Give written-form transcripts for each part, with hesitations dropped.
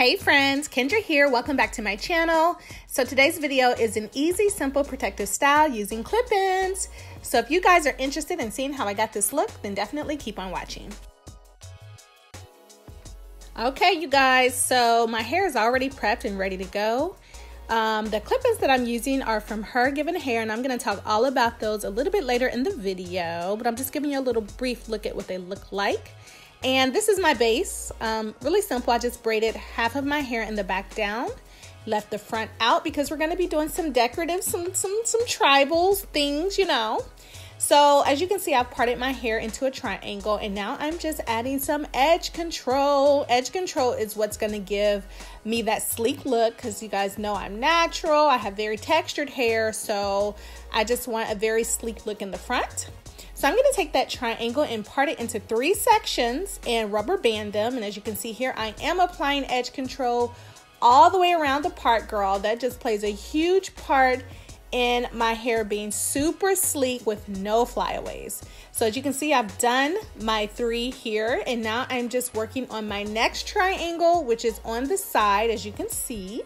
Hey friends, Kendra here. Welcome back to my channel. So today's video is an easy, simple protective style using clip-ins. So if you guys are interested in seeing how I got this look, then definitely keep on watching. Okay, you guys, so my hair is already prepped and ready to go. The clip-ins that I'm using are from HerGiven Hair, and I'm going to talk all about those a little bit later in the video, but I'm just giving you a little brief look at what they look like. And this is my base. Really simple. I just braided half of my hair in the back down, left the front out because we're going to be doing some decorative, some tribals things, you know. So as you can see, I've parted my hair into a triangle, and now I'm just adding some edge control. Edge control is what's going to give me that sleek look, because you guys know I'm natural. I have very textured hair, so I just want a very sleek look in the front. So I'm going to take that triangle and part it into 3 sections and rubber band them. And as you can see here, I am applying edge control all the way around the part, girl. That just plays a huge part in my hair being super sleek with no flyaways. So as you can see, I've done my 3 here, and now I'm just working on my next triangle, which is on the side, as you can see.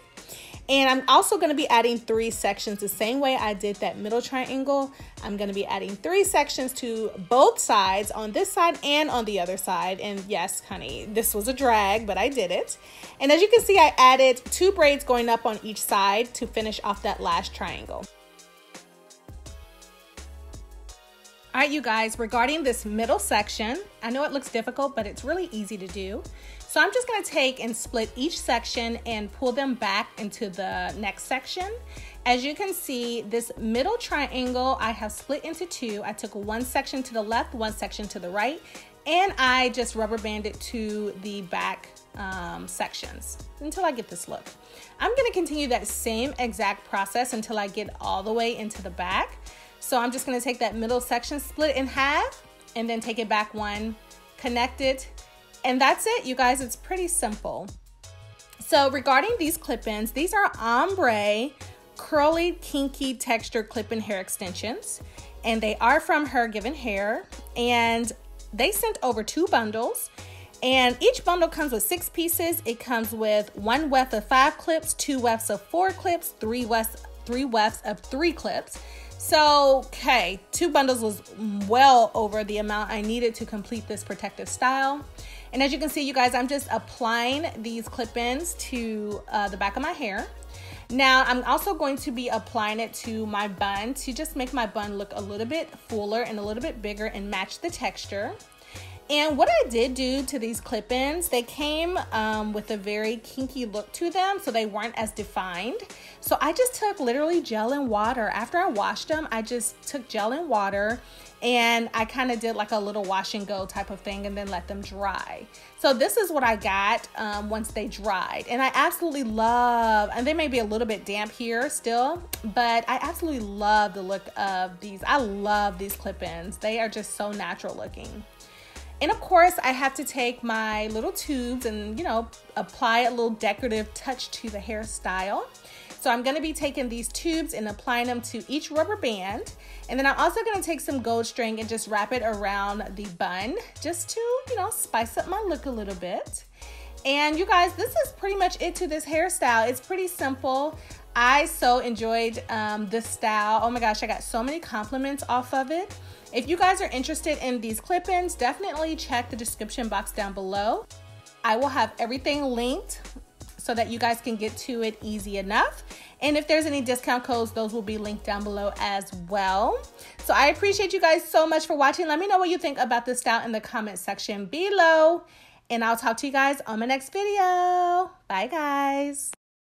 And I'm also going to be adding 3 sections the same way I did that middle triangle. I'm going to be adding 3 sections to both sides, on this side and on the other side. And yes, honey, this was a drag, but I did it. And as you can see, I added 2 braids going up on each side to finish off that last triangle. All right, you guys, regarding this middle section, I know it looks difficult, but it's really easy to do. So I'm just going to take and split each section and pull them back into the next section. As you can see, this middle triangle I have split into 2. I took 1 section to the left, 1 section to the right, and I just rubber banded to the back sections until I get this look. I'm going to continue that same exact process until I get all the way into the back. So I'm just going to take that middle section, split in half, and then take it back 1, connect it, and that's it, you guys. It's pretty simple. So regarding these clip-ins, these are ombre curly kinky texture clip-in hair extensions, and they are from HerGiven Hair, and they sent over 2 bundles, and each bundle comes with 6 pieces. It comes with 1 weft of 5 clips, 2 wefts of 4 clips, 3 wefts of 3 clips. So, okay, 2 bundles was well over the amount I needed to complete this protective style. And as you can see, you guys, I'm just applying these clip-ins to the back of my hair. Now, I'm also going to be applying it to my bun to just make my bun look a little bit fuller and a little bit bigger and match the texture. And what I did do to these clip-ins, they came with a very kinky look to them, so they weren't as defined. So I just took literally gel and water. After I washed them, I just took gel and water, and I kind of did like a little wash and go type of thing and then let them dry. So this is what I got once they dried. And I absolutely love, and they may be a little bit damp here still, but I absolutely love the look of these. I love these clip-ins. They are just so natural looking. And of course, I have to take my little tubes and, you know, apply a little decorative touch to the hairstyle. So I'm going to be taking these tubes and applying them to each rubber band. And then I'm also going to take some gold string and just wrap it around the bun just to, you know, spice up my look a little bit. And you guys, this is pretty much it to this hairstyle. It's pretty simple. I so enjoyed this style. Oh my gosh, I got so many compliments off of it. If you guys are interested in these clip-ins, definitely check the description box down below. I will have everything linked so that you guys can get to it easy enough. And if there's any discount codes, those will be linked down below as well. So I appreciate you guys so much for watching. Let me know what you think about this style in the comment section below. And I'll talk to you guys on my next video. Bye, guys.